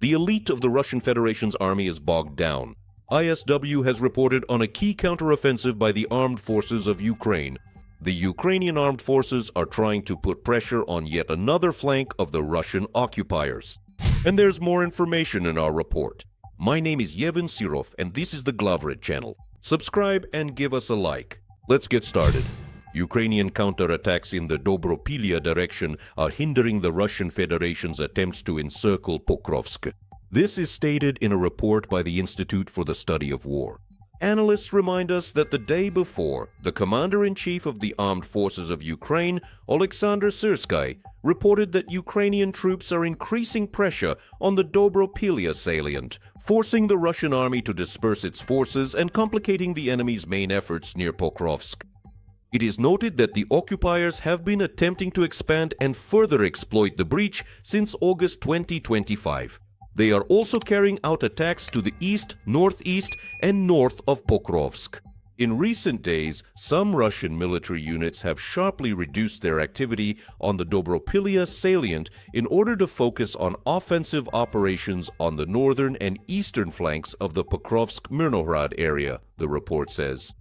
The elite of the Russian Federation's army is bogged down. ISW has reported on a key counteroffensive by the armed forces of Ukraine. The Ukrainian armed forces are trying to put pressure on yet another flank of the Russian occupiers. And there's more information in our report. My name is Yevhen Sirov, and this is the Glavred channel. Subscribe and give us a like. Let's get started. Ukrainian counterattacks in the Dobropillia direction are hindering the Russian Federation's attempts to encircle Pokrovsk. This is stated in a report by the Institute for the Study of War. Analysts remind us that the day before, the Commander-in-Chief of the Armed Forces of Ukraine, Oleksandr Syrsky, reported that Ukrainian troops are increasing pressure on the Dobropillia salient, forcing the Russian army to disperse its forces and complicating the enemy's main efforts near Pokrovsk. It is noted that the occupiers have been attempting to expand and further exploit the breach since August 2025. They are also carrying out attacks to the east, northeast, and north of Pokrovsk. In recent days, some Russian military units have sharply reduced their activity on the Dobropillia salient in order to focus on offensive operations on the northern and eastern flanks of the Pokrovsk-Myrnohrad area, the report says.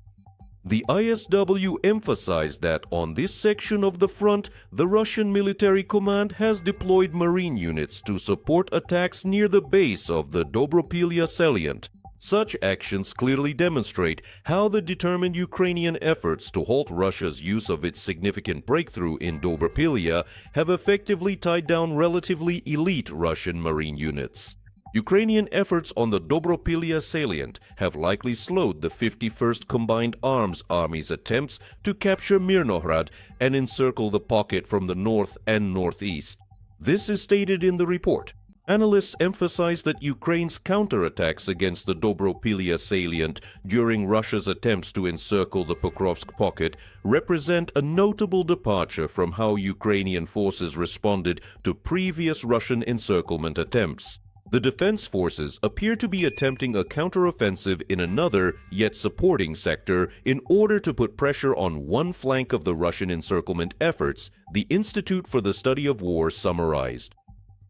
The ISW emphasized that on this section of the front, the Russian military command has deployed marine units to support attacks near the base of the Dobropillia salient. Such actions clearly demonstrate how the determined Ukrainian efforts to halt Russia's use of its significant breakthrough in Dobropillia have effectively tied down relatively elite Russian marine units. Ukrainian efforts on the Dobropillia salient have likely slowed the 51st Combined Arms Army's attempts to capture Myrnohrad and encircle the pocket from the north and northeast. This is stated in the report. Analysts emphasize that Ukraine's counterattacks against the Dobropillia salient during Russia's attempts to encircle the Pokrovsk pocket represent a notable departure from how Ukrainian forces responded to previous Russian encirclement attempts. The defense forces appear to be attempting a counteroffensive in another, yet supporting sector in order to put pressure on one flank of the Russian encirclement efforts, the Institute for the Study of War summarized.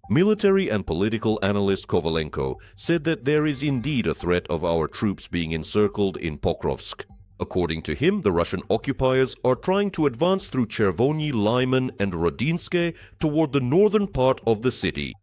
Military and political analyst Kovalenko said that there is indeed a threat of our troops being encircled in Pokrovsk. According to him, the Russian occupiers are trying to advance through Chervony, Lyman, and Rodinske toward the northern part of the city.